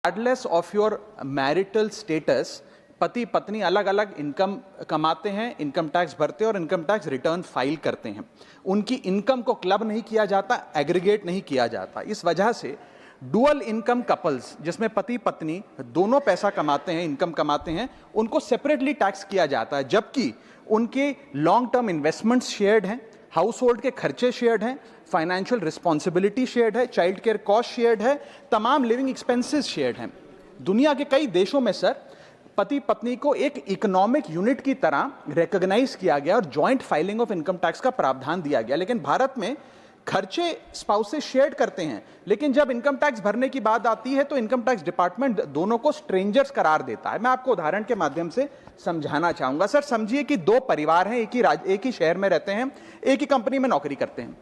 regardless of your marital status, पति पत्नी अलग अलग इनकम कमाते हैं, इनकम टैक्स भरते हैं और इनकम टैक्स रिटर्न फाइल करते हैं। उनकी इनकम को क्लब नहीं किया जाता, एग्रीगेट नहीं किया जाता। इस वजह से डुअल इनकम कपल्स, जिसमें पति पत्नी दोनों पैसा कमाते हैं, इनकम कमाते हैं, उनको सेपरेटली टैक्स किया जाता है, जबकि उनके लॉन्ग टर्म इन्वेस्टमेंट्स शेयर्ड हैं, हाउस होल्ड के खर्चे शेयर्ड हैं, फाइनेंशियल रिस्पॉन्सिबिलिटी शेयर्ड है, चाइल्ड केयर कॉस्ट शेयर्ड है, तमाम लिविंग एक्सपेंसेस शेयर्ड हैं। दुनिया के कई देशों में सर पति पत्नी को एक इकोनॉमिक यूनिट की तरह रिकॉग्नाइज किया गया और joint filing of income tax का प्रावधान दिया गया। लेकिन भारत में खर्चे स्पाउसेस शेयर करते हैं, लेकिन जब इनकम टैक्स भरने की बात आती है तो इनकम टैक्स डिपार्टमेंट दोनों को स्ट्रेंजर्स करार देता है। मैं आपको उदाहरण के माध्यम से समझाना चाहूंगा। सर समझिए कि दो परिवार हैं, एक ही शहर में रहते हैं, एक ही कंपनी में नौकरी करते हैं।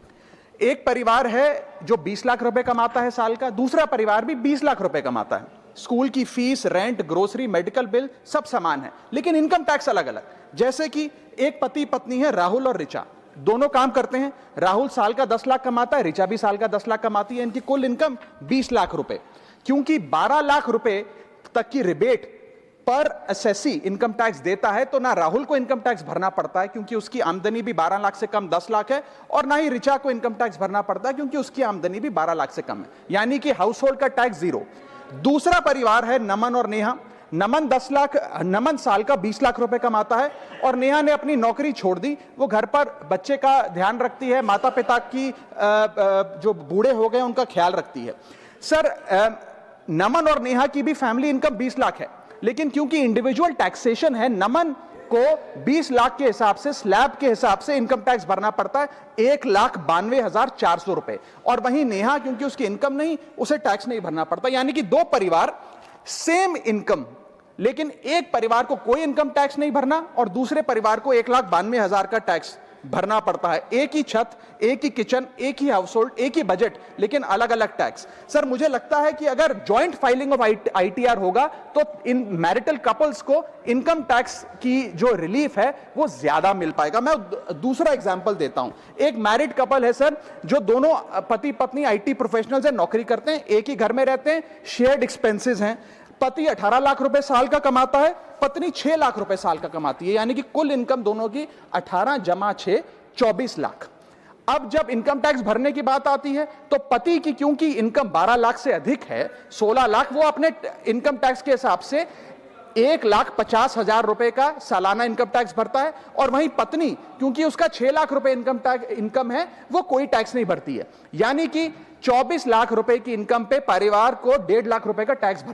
एक परिवार है जो 20 लाख रुपए कमाता है साल का, दूसरा परिवार भी 20 लाख रुपए कमाता है। स्कूल की fees, rent, grocery, medical bill सब समान है, लेकिन इनकम टैक्स अलग अलग। जैसे कि एक पति पत्नी है, राहुल और ऋचा, दोनों काम करते हैं। राहुल साल का 10 लाख कमाता है, ऋचा भी साल का 10 लाख कमाती है। इनकी कुल इनकम 20 लाख रुपए। क्योंकि 12 लाख रुपए तक की रिबेट पर एसएससी इनकम टैक्स देता है, तो ना राहुल को इनकम टैक्स भरना पड़ता है क्योंकि उसकी आमदनी भी 12 लाख से कम 10 लाख है, और ना ही ऋचा को इनकम टैक्स भरना पड़ता है क्योंकि उसकी आमदनी भी 12 लाख से कम है, यानी कि हाउस होल्ड का टैक्स जीरो। दूसरा परिवार है नमन और नेहा। नमन साल का 20 लाख रुपए कमाता है और नेहा ने अपनी नौकरी छोड़ दी। वो घर पर बच्चे का ध्यान रखती है, माता पिता की जो बूढ़े हो गए उनका ख्याल रखती है। सर नमन और नेहा की भी फैमिली इनकम 20 लाख है, लेकिन क्योंकि इंडिविजुअल टैक्सेशन है, नमन को 20 लाख के हिसाब से, स्लैब के हिसाब से इनकम टैक्स भरना पड़ता है 1,92,400 रुपए, और वहीं नेहा क्योंकि उसकी इनकम नहीं, उसे टैक्स नहीं भरना पड़ता। यानी कि दो परिवार, सेम इनकम, लेकिन एक परिवार को कोई इनकम टैक्स नहीं भरना और दूसरे परिवार को 1,92,000 का टैक्स भरना पड़ता है। एक ही छत, एक ही किचन, एक ही हाउस होल्ड, एक ही बजट, लेकिन अलग अलग टैक्स। सर मुझे लगता है कि अगर जॉइंट फाइलिंग ऑफ आईटीआर होगा तो इन मैरिटल कपल्स को इनकम टैक्स की जो रिलीफ है वो ज्यादा मिल पाएगा। मैं दूसरा एग्जांपल देता हूं। एक मैरिड कपल है सर, जो दोनों पति पत्नी आईटी प्रोफेशनल्स हैं, नौकरी करते हैं, एक ही घर में रहते हैं, शेयर्ड एक्सपेंसेस हैं। पति 18 लाख रुपए साल का कमाता है, पत्नी 6 लाख रुपए साल का कमाती है, यानी कि कुल इनकम दोनों की 18 जमा 6 24 लाख। अब जब इनकम टैक्स भरने की बात आती है तो पति की क्योंकि इनकम 12 लाख से अधिक है, 16 लाख, वो अपने इनकम टैक्स के हिसाब से 1,50,000 रुपए का सालाना इनकम टैक्स भरता है, और वहीं पत्नी क्योंकि उसका 6 लाख रुपए इनकम है, वो कोई टैक्स नहीं भरती है। यानी कि 24 लाख रुपए की इनकम पे परिवार को 1.5 लाख रुपए का टैक्स भरना